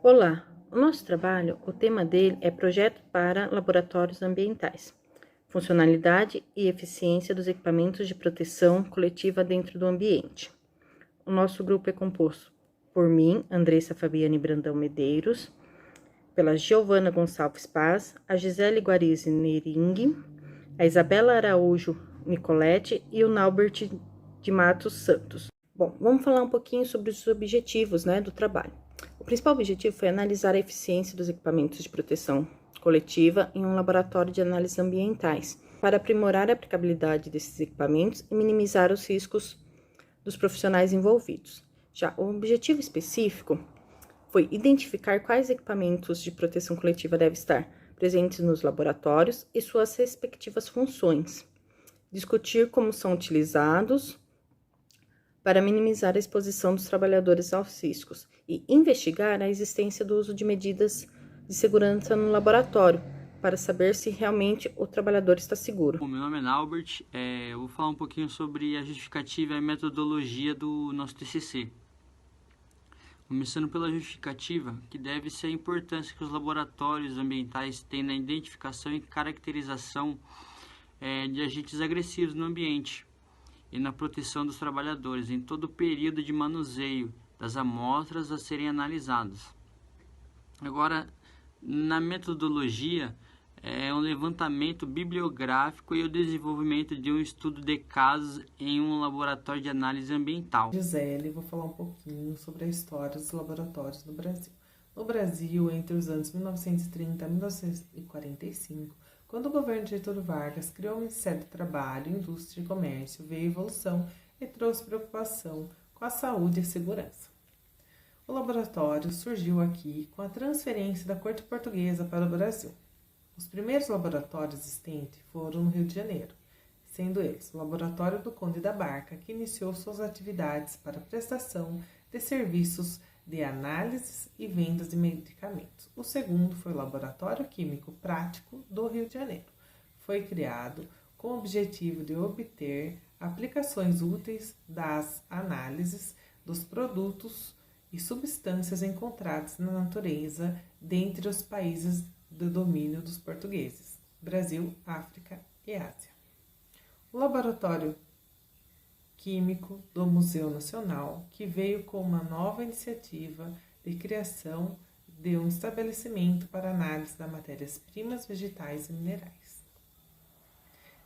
Olá, o nosso trabalho, o tema dele é Projeto para Laboratórios Ambientais, funcionalidade e eficiência dos equipamentos de proteção coletiva dentro do ambiente. O nosso grupo é composto por mim, Andressa Fabiane Brandão Medeiros, pela Giovana Gonçalves Paz, a Gisele Guarizi Nering, a Isabela Araújo Nicolete e o Naubert de Matos Santos. Bom, vamos falar um pouquinho sobre os objetivos, do trabalho. O principal objetivo foi analisar a eficiência dos equipamentos de proteção coletiva em um laboratório de análises ambientais, para aprimorar a aplicabilidade desses equipamentos e minimizar os riscos dos profissionais envolvidos. Já o objetivo específico foi identificar quais equipamentos de proteção coletiva devem estar presentes nos laboratórios e suas respectivas funções, discutir como são utilizados para minimizar a exposição dos trabalhadores aos riscos e investigar a existência do uso de medidas de segurança no laboratório, para saber se realmente o trabalhador está seguro. Bom, meu nome é Naubert, eu vou falar um pouquinho sobre a justificativa e a metodologia do nosso TCC. Começando pela justificativa, que deve ser a importância que os laboratórios ambientais têm na identificação e caracterização de agentes agressivos no ambiente e na proteção dos trabalhadores em todo o período de manuseio das amostras a serem analisadas. Agora, na metodologia, é um levantamento bibliográfico e o desenvolvimento de um estudo de casos em um laboratório de análise ambiental. Gisele, vou falar um pouquinho sobre a história dos laboratórios no Brasil. No Brasil, entre os anos 1930 e 1945, quando o governo de Getúlio Vargas criou o Ministério do Trabalho, Indústria e Comércio, veio a evolução e trouxe preocupação com a saúde e a segurança. O laboratório surgiu aqui com a transferência da corte portuguesa para o Brasil. Os primeiros laboratórios existentes foram no Rio de Janeiro, sendo eles o Laboratório do Conde da Barca, que iniciou suas atividades para prestação de serviços de análises e vendas de medicamentos. O segundo foi o Laboratório Químico Prático do Rio de Janeiro. Foi criado com o objetivo de obter aplicações úteis das análises dos produtos e substâncias encontradas na natureza dentre os países do domínio dos portugueses, Brasil, África e Ásia. O Laboratório Químico do Museu Nacional, que veio com uma nova iniciativa de criação de um estabelecimento para análise das matérias-primas vegetais e minerais.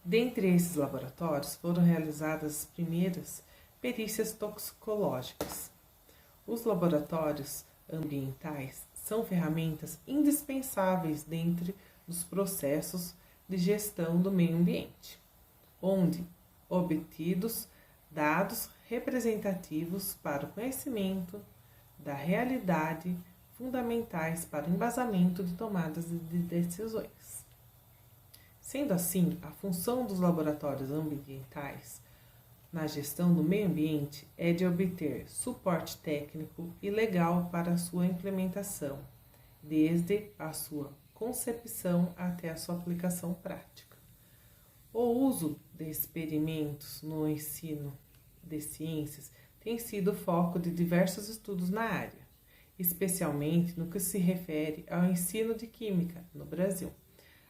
Dentre esses laboratórios foram realizadas as primeiras perícias toxicológicas. Os laboratórios ambientais são ferramentas indispensáveis dentro dos processos de gestão do meio ambiente, onde obtidos dados representativos para o conhecimento da realidade fundamentais para o embasamento de tomadas de decisões. Sendo assim, a função dos laboratórios ambientais na gestão do meio ambiente é de obter suporte técnico e legal para a sua implementação, desde a sua concepção até a sua aplicação prática. O uso de experimentos no ensino de ciências tem sido foco de diversos estudos na área, especialmente no que se refere ao ensino de química no Brasil.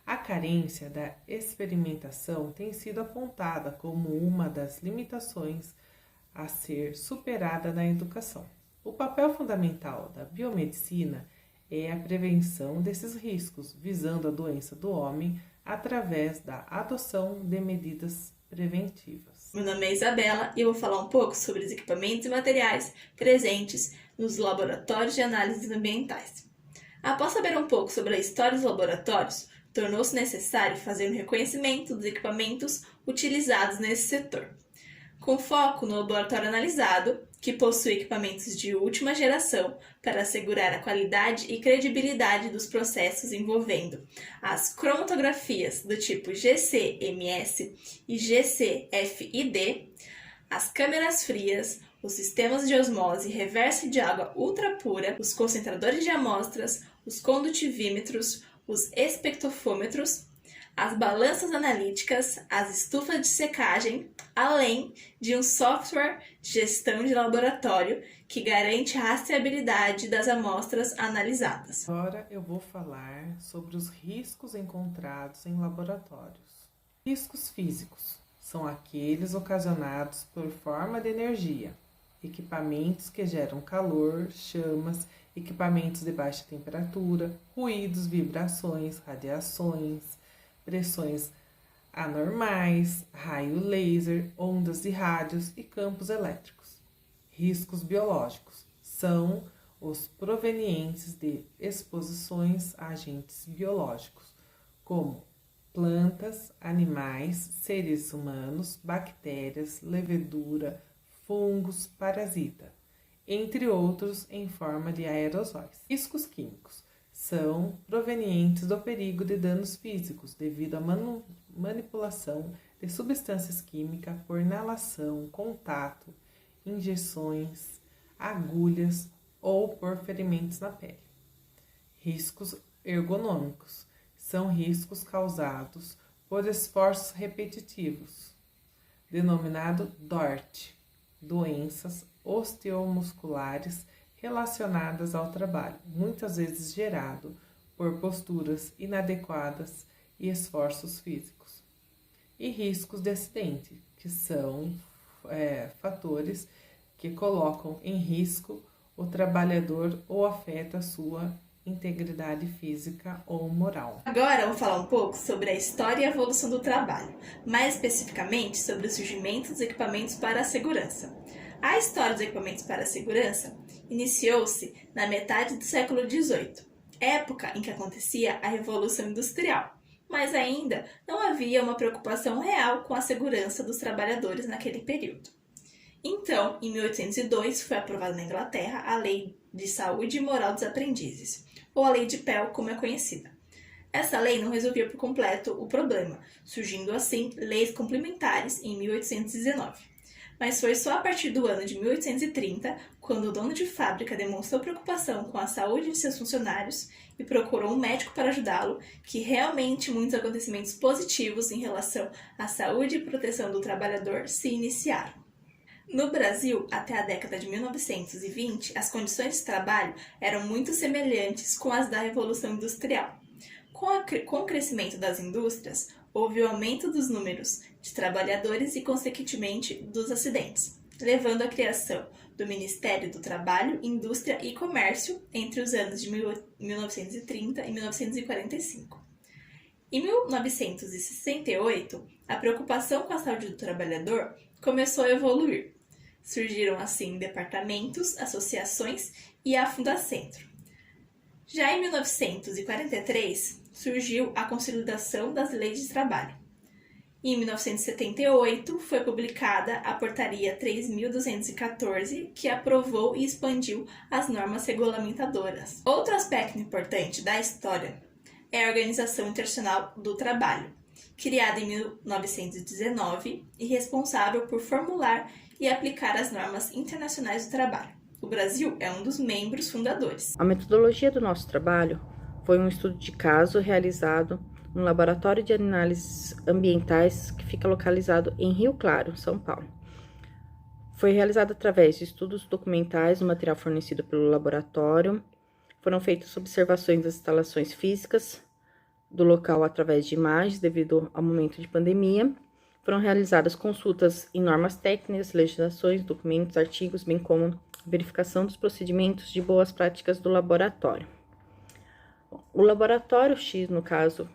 A carência da experimentação tem sido apontada como uma das limitações a ser superada na educação. O papel fundamental da biomedicina é a prevenção desses riscos, visando a doença do homem através da adoção de medidas preventivas. Meu nome é Isabela e eu vou falar um pouco sobre os equipamentos e materiais presentes nos laboratórios de análises ambientais. Após saber um pouco sobre a história dos laboratórios, tornou-se necessário fazer um reconhecimento dos equipamentos utilizados nesse setor, com foco no laboratório analisado, que possui equipamentos de última geração para assegurar a qualidade e credibilidade dos processos envolvendo as cromatografias do tipo GC-MS e GC-FID, as câmeras frias, os sistemas de osmose reversa de água ultra pura, os concentradores de amostras, os condutivímetros, os espectrofômetros, as balanças analíticas, as estufas de secagem, além de um software de gestão de laboratório que garante a rastreabilidade das amostras analisadas. Agora eu vou falar sobre os riscos encontrados em laboratórios. Riscos físicos são aqueles ocasionados por forma de energia, equipamentos que geram calor, chamas, equipamentos de baixa temperatura, ruídos, vibrações, radiações, pressões anormais, raio laser, ondas de rádios e campos elétricos. Riscos biológicos são os provenientes de exposições a agentes biológicos, como plantas, animais, seres humanos, bactérias, levedura, fungos, parasita, entre outros em forma de aerosóis. Riscos químicos são provenientes do perigo de danos físicos devido à manipulação de substâncias químicas por inalação, contato, injeções, agulhas ou por ferimentos na pele. Riscos ergonômicos são riscos causados por esforços repetitivos, denominado DORT, doenças osteomusculares relacionadas ao trabalho, muitas vezes gerado por posturas inadequadas e esforços físicos. E riscos de acidente, que são fatores que colocam em risco o trabalhador ou afeta a sua integridade física ou moral. Agora eu vou falar um pouco sobre a história e a evolução do trabalho, mais especificamente sobre o surgimento dos equipamentos para a segurança. A história dos equipamentos para a segurança iniciou-se na metade do século XVIII, época em que acontecia a Revolução Industrial, mas ainda não havia uma preocupação real com a segurança dos trabalhadores naquele período. Então, em 1802, foi aprovada na Inglaterra a Lei de Saúde e Moral dos Aprendizes, ou a Lei de Pell, como é conhecida. Essa lei não resolvia por completo o problema, surgindo assim leis complementares em 1819. Mas foi só a partir do ano de 1830, quando o dono de fábrica demonstrou preocupação com a saúde de seus funcionários e procurou um médico para ajudá-lo, que realmente muitos acontecimentos positivos em relação à saúde e proteção do trabalhador se iniciaram. No Brasil, até a década de 1920, as condições de trabalho eram muito semelhantes com as da Revolução Industrial. Com o crescimento das indústrias, houve o aumento dos números de trabalhadores e, consequentemente, dos acidentes, levando à criação do Ministério do Trabalho, Indústria e Comércio entre os anos de 1930 e 1945. Em 1968, a preocupação com a saúde do trabalhador começou a evoluir. Surgiram assim departamentos, associações e a Fundacentro. Já em 1943, surgiu a consolidação das leis de trabalho. Em 1978, foi publicada a Portaria 3.214, que aprovou e expandiu as normas regulamentadoras. Outro aspecto importante da história é a Organização Internacional do Trabalho, criada em 1919 e responsável por formular e aplicar as normas internacionais do trabalho. O Brasil é um dos membros fundadores. A metodologia do nosso trabalho foi um estudo de caso realizado no Laboratório de Análises Ambientais, que fica localizado em Rio Claro, São Paulo. Foi realizado através de estudos documentais do material fornecido pelo laboratório. Foram feitas observações das instalações físicas do local através de imagens, devido ao momento de pandemia. Foram realizadas consultas em normas técnicas, legislações, documentos, artigos, bem como verificação dos procedimentos de boas práticas do laboratório. O Laboratório X, no caso,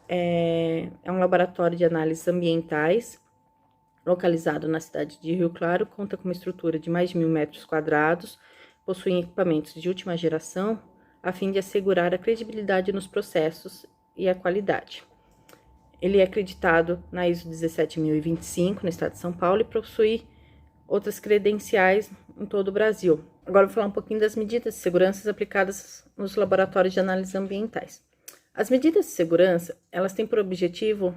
é um laboratório de análises ambientais, localizado na cidade de Rio Claro, conta com uma estrutura de mais de 1.000 metros quadrados, possui equipamentos de última geração, a fim de assegurar a credibilidade nos processos e a qualidade. Ele é acreditado na ISO 17025, no estado de São Paulo, e possui outras credenciais em todo o Brasil. Agora eu vou falar um pouquinho das medidas de segurança aplicadas nos laboratórios de análises ambientais. As medidas de segurança, elas têm por objetivo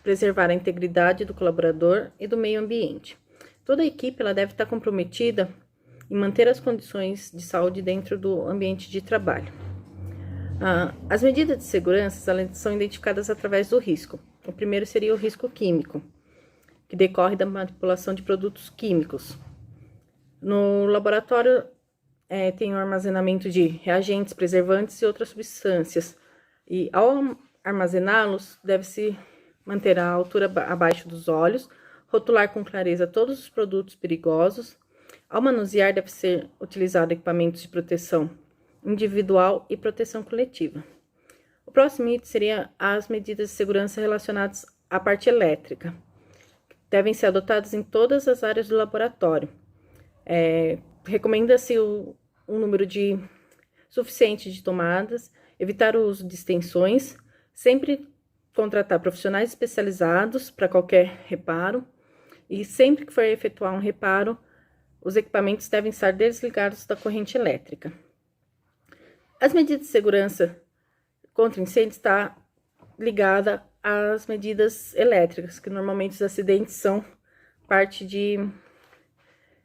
preservar a integridade do colaborador e do meio ambiente. Toda a equipe ela deve estar comprometida em manter as condições de saúde dentro do ambiente de trabalho. As medidas de segurança elas são identificadas através do risco. O primeiro seria o risco químico, que decorre da manipulação de produtos químicos. No laboratório, tem o armazenamento de reagentes, preservantes e outras substâncias. E ao armazená-los, deve-se manter a altura abaixo dos olhos, rotular com clareza todos os produtos perigosos. Ao manusear, deve ser utilizado equipamentos de proteção individual e proteção coletiva. O próximo item seria as medidas de segurança relacionadas à parte elétrica. Devem ser adotadas em todas as áreas do laboratório. Recomenda-se um número suficiente de tomadas, evitar o uso de extensões, sempre contratar profissionais especializados para qualquer reparo e sempre que for efetuar um reparo, os equipamentos devem estar desligados da corrente elétrica. As medidas de segurança contra incêndio está ligada às medidas elétricas, que normalmente os acidentes são parte de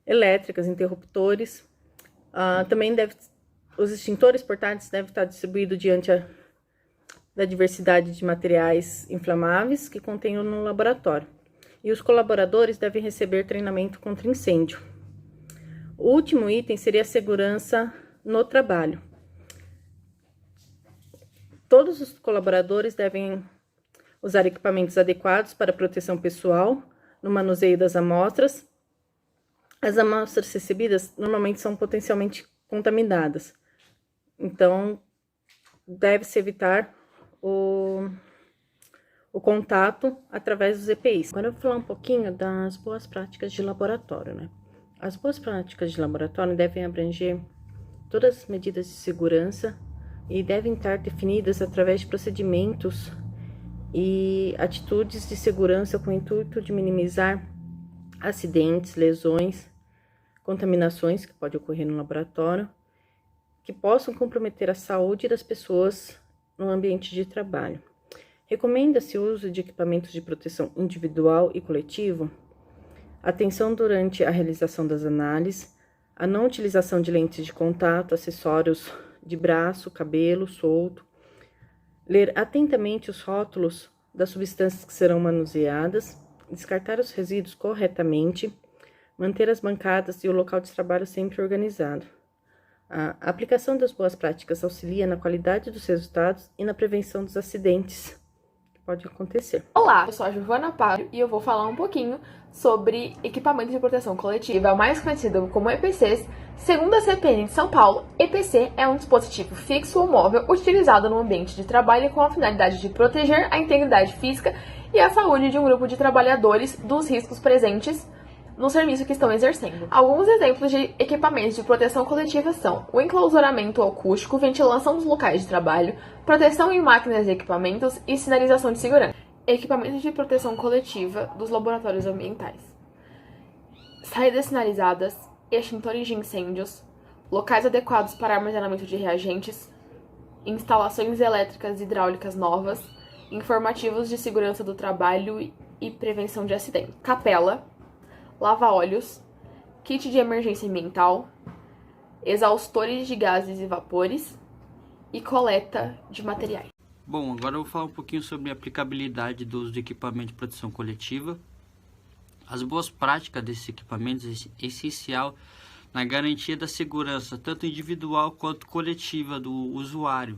elétricas, interruptores. Também os extintores portáteis devem estar distribuídos diante da diversidade de materiais inflamáveis que contêm no laboratório. E os colaboradores devem receber treinamento contra incêndio. O último item seria a segurança no trabalho. Todos os colaboradores devem usar equipamentos adequados para proteção pessoal no manuseio das amostras. As amostras recebidas normalmente são potencialmente contaminadas, então deve-se evitar o contato através dos EPIs. Agora eu vou falar um pouquinho das boas práticas de laboratório, né? As boas práticas de laboratório devem abranger todas as medidas de segurança e devem estar definidas através de procedimentos e atitudes de segurança com o intuito de minimizar acidentes, lesões, contaminações que podem ocorrer no laboratório, que possam comprometer a saúde das pessoas no ambiente de trabalho. Recomenda-se o uso de equipamentos de proteção individual e coletivo, atenção durante a realização das análises, a não utilização de lentes de contato, acessórios de braço, cabelo solto, ler atentamente os rótulos das substâncias que serão manuseadas, descartar os resíduos corretamente, manter as bancadas e o local de trabalho sempre organizado. A aplicação das boas práticas auxilia na qualidade dos resultados e na prevenção dos acidentes que podem acontecer. Olá, eu sou a Giovana Paro e eu vou falar um pouquinho sobre equipamentos de proteção coletiva, mais conhecido como EPCs. Segundo a CPN de São Paulo, EPC é um dispositivo fixo ou móvel utilizado no ambiente de trabalho com a finalidade de proteger a integridade física e a saúde de um grupo de trabalhadores dos riscos presentes no serviço que estão exercendo. Alguns exemplos de equipamentos de proteção coletiva são o enclausuramento acústico, ventilação dos locais de trabalho, proteção em máquinas e equipamentos e sinalização de segurança. Equipamentos de proteção coletiva dos laboratórios ambientais: saídas sinalizadas, extintores de incêndios, locais adequados para armazenamento de reagentes, instalações elétricas e hidráulicas novas, informativos de segurança do trabalho e prevenção de acidentes, capela, lava-óleos, kit de emergência ambiental, exaustores de gases e vapores e coleta de materiais. Bom, agora eu vou falar um pouquinho sobre a aplicabilidade do uso de equipamento de proteção coletiva. As boas práticas desses equipamentos é essencial na garantia da segurança, tanto individual quanto coletiva do usuário,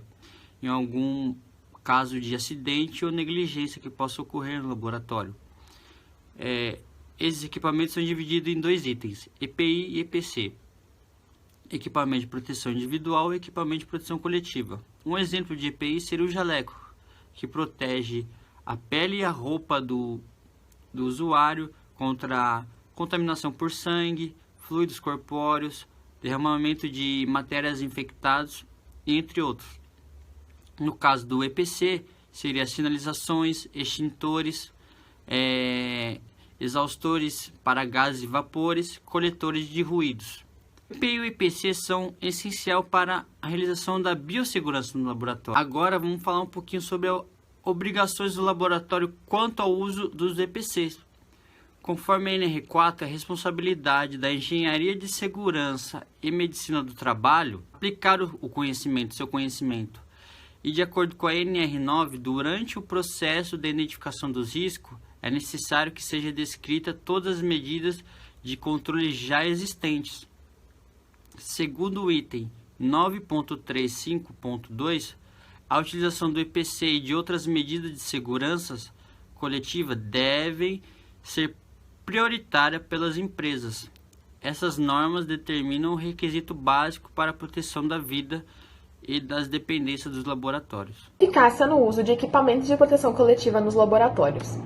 em algum caso de acidente ou negligência que possa ocorrer no laboratório. Esses equipamentos são divididos em dois itens, EPI e EPC. Equipamento de proteção individual e equipamento de proteção coletiva. Um exemplo de EPI seria o jaleco, que protege a pele e a roupa do usuário contra contaminação por sangue, fluidos corpóreos, derramamento de matérias infectadas, entre outros. No caso do EPC, seria sinalizações, extintores, exaustores para gases e vapores, coletores de ruídos. EPI e EPC são essenciais para a realização da biossegurança no laboratório. Agora vamos falar um pouquinho sobre as obrigações do laboratório quanto ao uso dos EPCs. Conforme a NR4, é responsabilidade da Engenharia de Segurança e Medicina do Trabalho aplicar seu conhecimento E de acordo com a NR9, durante o processo de identificação dos riscos, é necessário que seja descrita todas as medidas de controle já existentes. Segundo o item 9.35.2, a utilização do EPC e de outras medidas de segurança coletiva devem ser prioritária pelas empresas. Essas normas determinam o requisito básico para a proteção da vida e das dependências dos laboratórios. Eficácia no uso de equipamentos de proteção coletiva nos laboratórios.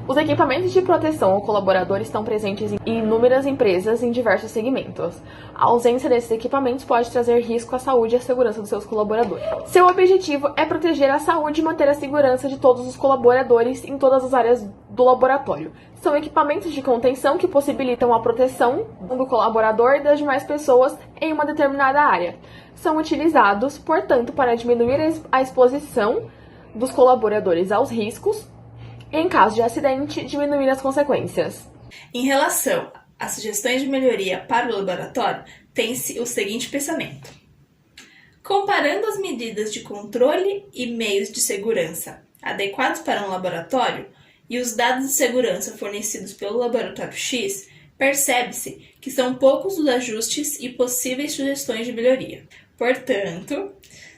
Os equipamentos de proteção ao colaborador estão presentes em inúmeras empresas em diversos segmentos. A ausência desses equipamentos pode trazer risco à saúde e à segurança dos seus colaboradores. Seu objetivo é proteger a saúde e manter a segurança de todos os colaboradores em todas as áreas do laboratório. São equipamentos de contenção que possibilitam a proteção do colaborador e das demais pessoas em uma determinada área. São utilizados, portanto, para diminuir a exposição dos colaboradores aos riscos, em caso de acidente, diminuir as consequências. Em relação às sugestões de melhoria para o laboratório, tem-se o seguinte pensamento. Comparando as medidas de controle e meios de segurança adequados para um laboratório e os dados de segurança fornecidos pelo laboratório X, percebe-se que são poucos os ajustes e possíveis sugestões de melhoria. Portanto,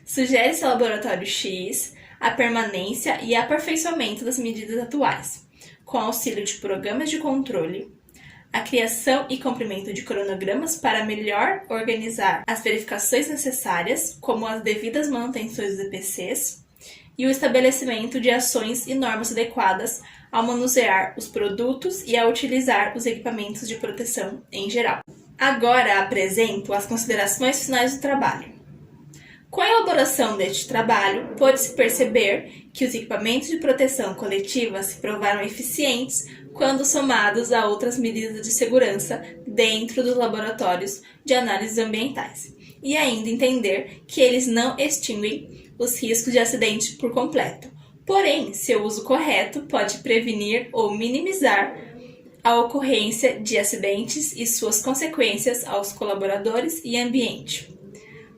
sugere-se ao laboratório X a permanência e aperfeiçoamento das medidas atuais, com auxílio de programas de controle, a criação e cumprimento de cronogramas para melhor organizar as verificações necessárias, como as devidas manutenções dos EPCs, e o estabelecimento de ações e normas adequadas ao manusear os produtos e a utilizar os equipamentos de proteção em geral. Agora apresento as considerações finais do trabalho. Com a elaboração deste trabalho, pôde-se perceber que os equipamentos de proteção coletiva se provaram eficientes quando somados a outras medidas de segurança dentro dos laboratórios de análises ambientais, e ainda entender que eles não extinguem os riscos de acidente por completo. Porém, seu uso correto pode prevenir ou minimizar a ocorrência de acidentes e suas consequências aos colaboradores e ambiente.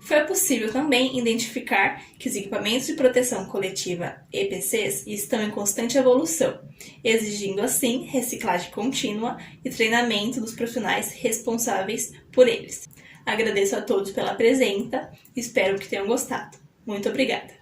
Foi possível também identificar que os equipamentos de proteção coletiva EPCs estão em constante evolução, exigindo assim reciclagem contínua e treinamento dos profissionais responsáveis por eles. Agradeço a todos pela presença e espero que tenham gostado. Muito obrigada!